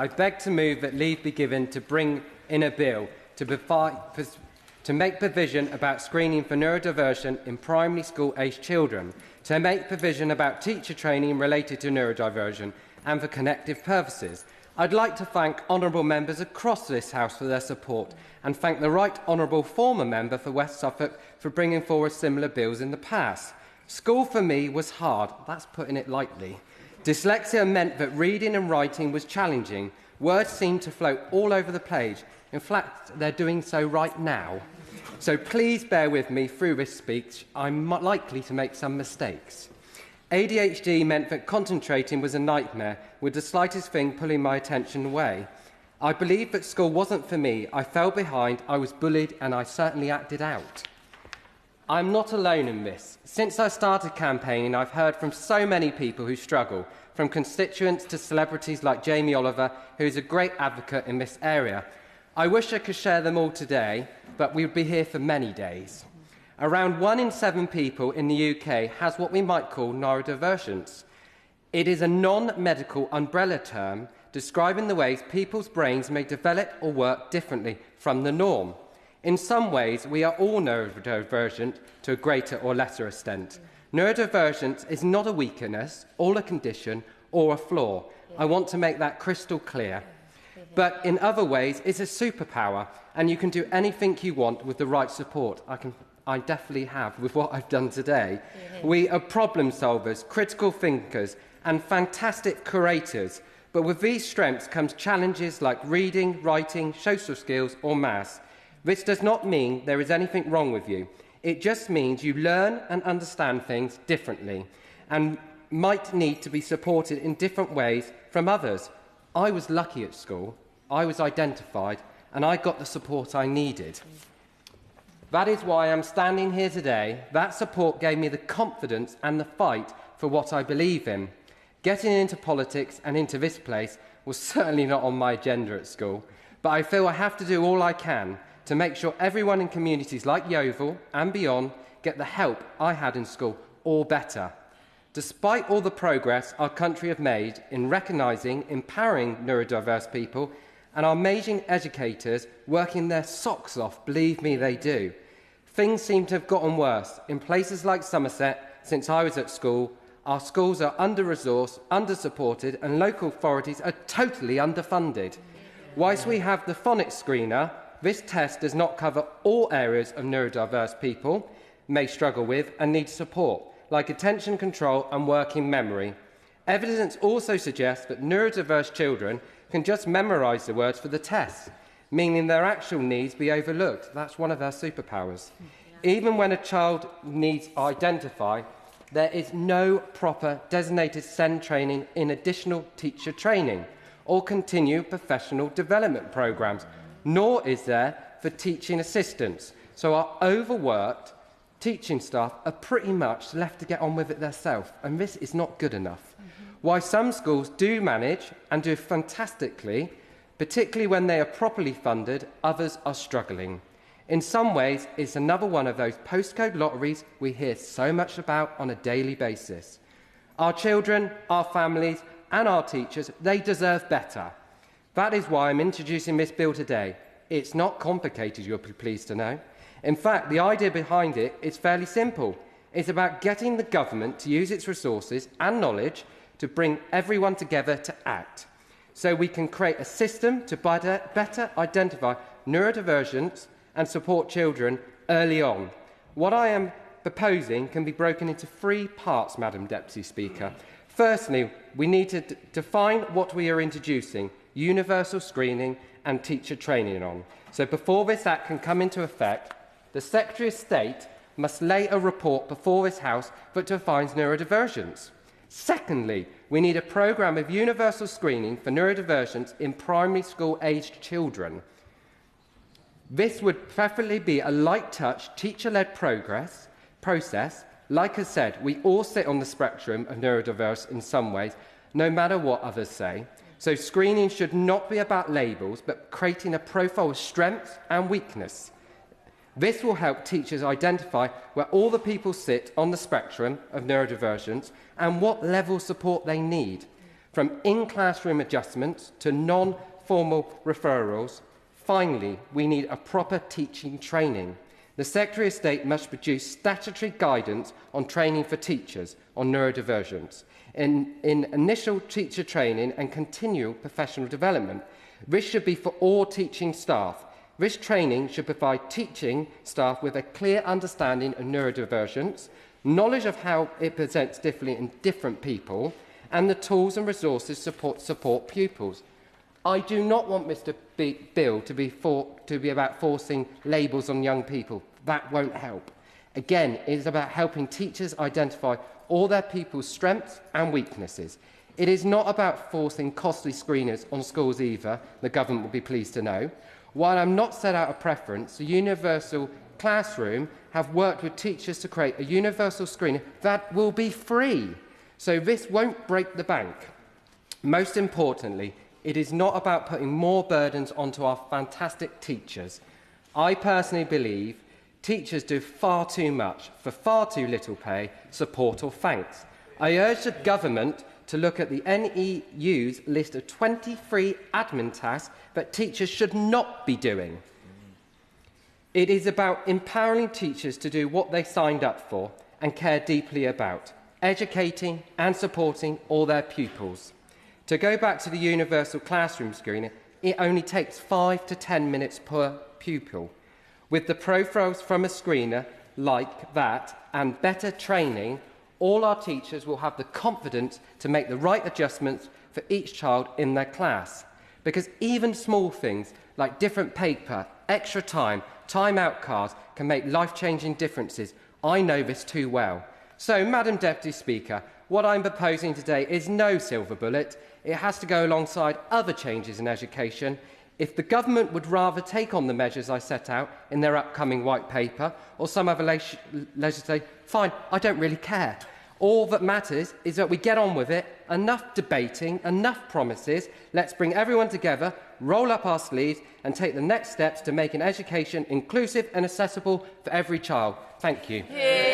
I beg to move that leave be given to bring in a bill to make provision about screening for neurodiversion in primary school-aged children, to make provision about teacher training related to neurodiversion and for connective purposes. I'd like to thank honourable members across this House for their support and thank the Right Honourable former member for West Suffolk for bringing forward similar bills in the past. School for me was hard, that's putting it lightly. Dyslexia meant that reading and writing was challenging. Words seemed to float all over the page. In fact, they're doing so right now. So please bear with me through this speech. I'm likely to make some mistakes. ADHD meant that concentrating was a nightmare, with the slightest thing pulling my attention away. I believed that school wasn't for me. I fell behind, I was bullied, and I certainly acted out. I'm not alone in this. Since I started campaigning, I've heard from so many people who struggle, from constituents to celebrities like Jamie Oliver, who is a great advocate in this area. I wish I could share them all today, but we would be here for many days. Around 1 in 7 people in the UK has what we might call neurodivergence. It is a non-medical umbrella term describing the ways people's brains may develop or work differently from the norm. In some ways, we are all neurodivergent to a greater or lesser extent. Neurodivergence is not a weakness, or a condition, or a flaw. I want to make that crystal clear. But in other ways, it's a superpower, and you can do anything you want with the right support. I definitely have with what I've done today. We are problem solvers, critical thinkers, and fantastic curators. But with these strengths comes challenges like reading, writing, social skills, or maths. This does not mean there is anything wrong with you. It just means you learn and understand things differently and might need to be supported in different ways from others. I was lucky at school. I was identified and I got the support I needed. That is why I'm standing here today. That support gave me the confidence and the fight for what I believe in. Getting into politics and into this place was certainly not on my agenda at school, but I feel I have to do all I can to make sure everyone in communities like Yeovil and beyond get the help I had in school or better. Despite all the progress our country have made in recognising, empowering neurodiverse people and our amazing educators working their socks off, believe me they do, things seem to have gotten worse. In places like Somerset, since I was at school, our schools are under-resourced, under-supported and local authorities are totally underfunded. Whilst we have the phonics screener, this test does not cover all areas of neurodiverse people may struggle with and need support, like attention control and working memory. Evidence also suggests that neurodiverse children can just memorise the words for the test, meaning their actual needs be overlooked. That's one of their superpowers. Even when a child needs identified, there is no proper designated SEND training in additional teacher training or continued professional development programmes, nor is there for teaching assistants. So our overworked teaching staff are pretty much left to get on with it themselves, and this is not good enough. While some schools do manage and do fantastically, particularly when they are properly funded, others are struggling. In some ways, it's another one of those postcode lotteries we hear so much about on a daily basis. Our children, our families, and our teachers, they deserve better. That is why I'm introducing this bill today. It's not complicated, you'll be pleased to know. In fact, the idea behind it is fairly simple. It's about getting the government to use its resources and knowledge to bring everyone together to act, so we can create a system to better identify neurodivergence and support children early on. What I am proposing can be broken into 3 parts, Madam Deputy Speaker. Firstly, we need to define what we are introducing, universal screening and teacher training on. So before this Act can come into effect, the Secretary of State must lay a report before this House that defines neurodivergence. Secondly, we need a programme of universal screening for neurodivergence in primary school-aged children. This would preferably be a light-touch, teacher-led process. Like I said, we all sit on the spectrum of neurodiverse in some ways, no matter what others say. So screening should not be about labels, but creating a profile of strengths and weakness. This will help teachers identify where all the people sit on the spectrum of neurodivergence and what level of support they need. From in-classroom adjustments to non-formal referrals, finally, we need a proper teaching training. The Secretary of State must produce statutory guidance on training for teachers on neurodivergence, in initial teacher training and continual professional development. This should be for all teaching staff. This training should provide teaching staff with a clear understanding of neurodivergence, knowledge of how it presents differently in different people, and the tools and resources to support pupils. I do not want Mr. Bill to be about forcing labels on young people. That won't help. Again, it is about helping teachers identify all their pupils' strengths and weaknesses. It is not about forcing costly screeners on schools either, the government will be pleased to know. While I'm not set out a preference, the Universal Classroom have worked with teachers to create a universal screener that will be free. So this won't break the bank. Most importantly, it is not about putting more burdens onto our fantastic teachers. I personally believe teachers do far too much for far too little pay, support or thanks. I urge the government to look at the NEU's list of 23 admin tasks that teachers should not be doing. It is about empowering teachers to do what they signed up for and care deeply about, educating and supporting all their pupils. To go back to the universal classroom screener, it only takes 5 to 10 minutes per pupil. With the profiles from a screener like that and better training, all our teachers will have the confidence to make the right adjustments for each child in their class. Because even small things like different paper, extra time, time-out cards can make life-changing differences. I know this too well. So, Madam Deputy Speaker, what I'm proposing today is no silver bullet. It has to go alongside other changes in education. If the government would rather take on the measures I set out in their upcoming white paper or some other legislation, fine, I don't really care. All that matters is that we get on with it. Enough debating, enough promises. Let's bring everyone together, roll up our sleeves and take the next steps to making education inclusive and accessible for every child. Thank you. Yeah.